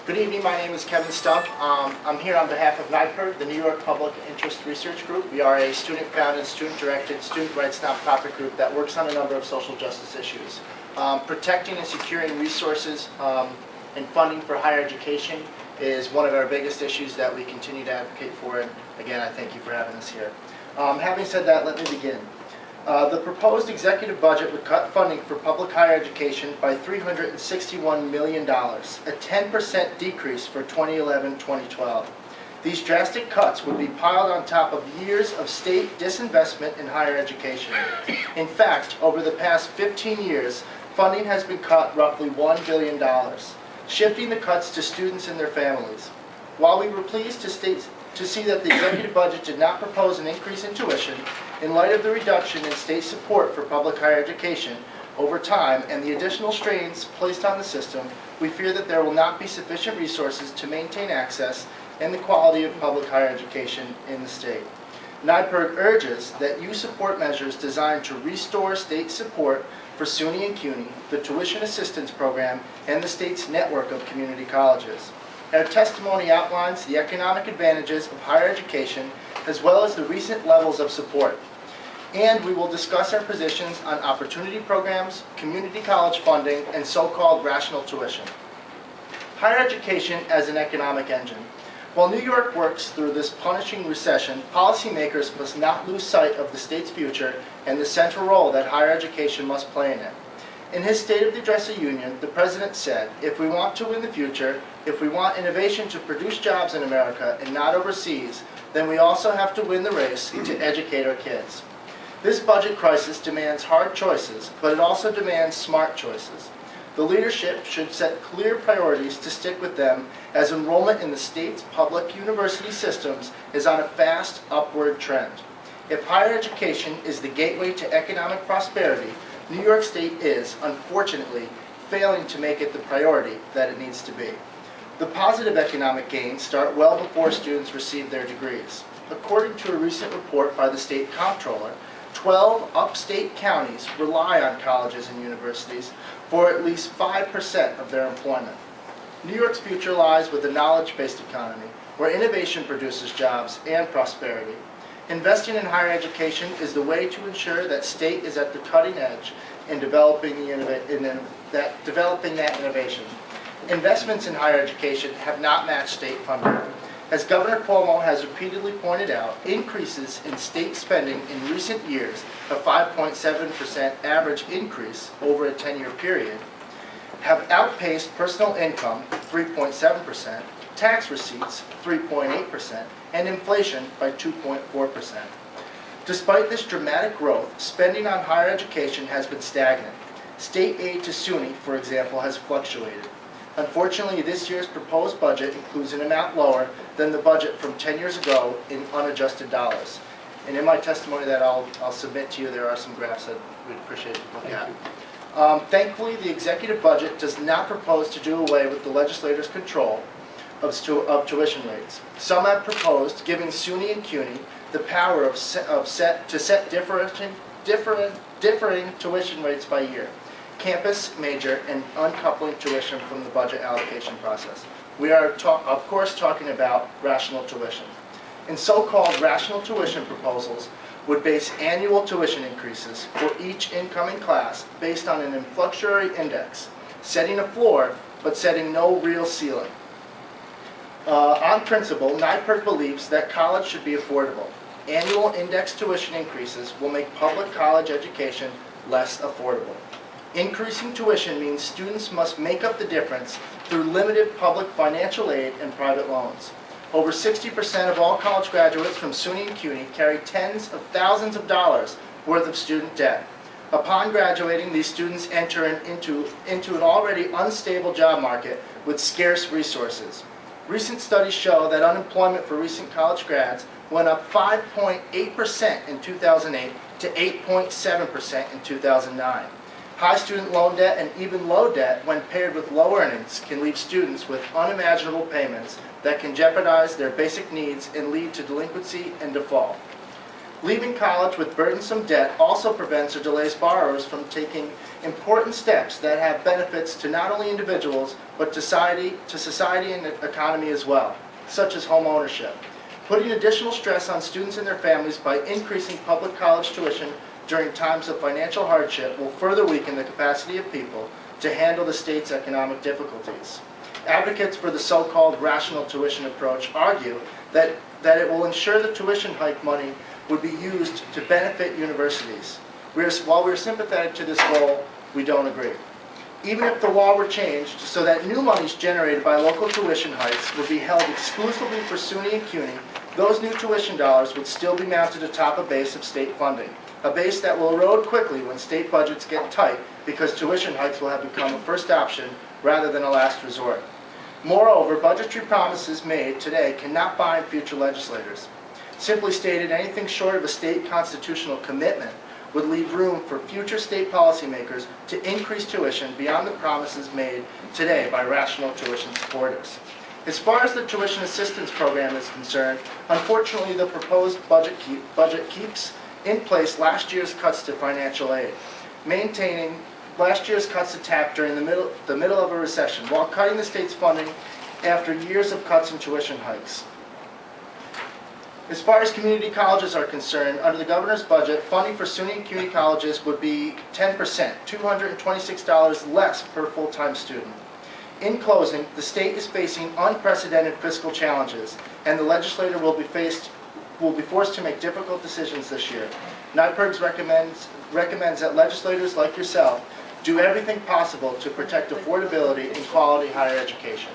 Good evening, my name is Kevin Stump. I'm here on behalf of Nypirg, the New York Public Interest Research Group. We are a student-founded, student-directed, student rights nonprofit group that works on a number of social justice issues. Protecting and securing resources and funding for higher education is one of our biggest issues that we continue to advocate for, and again, I thank you for having us here. Having said that, let me begin. The proposed executive budget would cut funding for public higher education by $361 million, a 10% decrease for 2011-2012. These drastic cuts would be piled on top of years of state disinvestment in higher education. In fact, over the past 15 years, funding has been cut roughly $1 billion, shifting the cuts to students and their families. While we were pleased to see that the executive budget did not propose an increase in tuition, in light of the reduction in state support for public higher education over time and the additional strains placed on the system, we fear that there will not be sufficient resources to maintain access and the quality of public higher education in the state. Nypirg urges that you support measures designed to restore state support for SUNY and CUNY, the tuition assistance program, and the state's network of community colleges. Our testimony outlines the economic advantages of higher education as well as the recent levels of support. And we will discuss our positions on opportunity programs, community college funding, and so-called rational tuition. Higher education as an economic engine. While New York works through this punishing recession, policymakers must not lose sight of the state's future and the central role that higher education must play in it. In his State of the Address of Union, the President said, "If we want to win the future, if we want innovation to produce jobs in America and not overseas, then we also have to win the race to educate our kids." This budget crisis demands hard choices, but it also demands smart choices. The leadership should set clear priorities to stick with them, as enrollment in the state's public university systems is on a fast upward trend. If higher education is the gateway to economic prosperity, New York State is, unfortunately, failing to make it the priority that it needs to be. The positive economic gains start well before students receive their degrees. According to a recent report by the state comptroller, 12 upstate counties rely on colleges and universities for at least 5% of their employment. New York's future lies with a knowledge-based economy, where innovation produces jobs and prosperity. Investing in higher education is the way to ensure that state is at the cutting edge in developing that innovation. Investments in higher education have not matched state funding. As Governor Cuomo has repeatedly pointed out, increases in state spending in recent years, a 5.7% average increase over a 10-year period, have outpaced personal income, 3.7%, tax receipts, 3.8%, and inflation by 2.4%. Despite this dramatic growth, spending on higher education has been stagnant. State aid to SUNY, for example, has fluctuated. Unfortunately, this year's proposed budget includes an amount lower than the budget from 10 years ago in unadjusted dollars. And in my testimony that I'll submit to you, there are some graphs that we'd appreciate to look at. Thankfully, the executive budget does not propose to do away with the legislator's control of tuition rates. Some have proposed giving SUNY and CUNY the power to set differing tuition rates by year, campus, major, and uncoupling tuition from the budget allocation process. We are, of course, talking about rational tuition. And so-called rational tuition proposals would base annual tuition increases for each incoming class based on an influxuary index, setting a floor but setting no real ceiling. On principle, Nypirg believes that college should be affordable. Annual index tuition increases will make public college education less affordable. Increasing tuition means students must make up the difference through limited public financial aid and private loans. Over 60% of all college graduates from SUNY and CUNY carry tens of thousands of dollars worth of student debt. Upon graduating, these students enter into an already unstable job market with scarce resources. Recent studies show that unemployment for recent college grads went up 5.8% in 2008 to 8.7% in 2009. High student loan debt and even low debt, when paired with low earnings, can leave students with unimaginable payments that can jeopardize their basic needs and lead to delinquency and default. Leaving college with burdensome debt also prevents or delays borrowers from taking important steps that have benefits to not only individuals, but to society and the economy as well, such as home ownership. Putting additional stress on students and their families by increasing public college tuition during times of financial hardship will further weaken the capacity of people to handle the state's economic difficulties. Advocates for the so-called rational tuition approach argue that it will ensure the tuition hike money would be used to benefit universities. While we're sympathetic to this goal, we don't agree. Even if the law were changed so that new monies generated by local tuition hikes would be held exclusively for SUNY and CUNY, those new tuition dollars would still be mounted atop a base of state funding, a base that will erode quickly when state budgets get tight because tuition hikes will have become a first option rather than a last resort. Moreover, budgetary promises made today cannot bind future legislators. Simply stated, anything short of a state constitutional commitment would leave room for future state policymakers to increase tuition beyond the promises made today by rational tuition supporters. As far as the tuition assistance program is concerned, unfortunately the proposed budget keeps in place last year's cuts to financial aid, maintaining last year's cuts to TAP during the middle of a recession, while cutting the state's funding after years of cuts and tuition hikes. As far as community colleges are concerned, under the governor's budget, funding for SUNY and CUNY colleges would be 10%, $226 less per full-time student. In closing, the state is facing unprecedented fiscal challenges, and the legislature will be forced to make difficult decisions this year. Nypirg recommends that legislators like yourself do everything possible to protect affordability and quality higher education.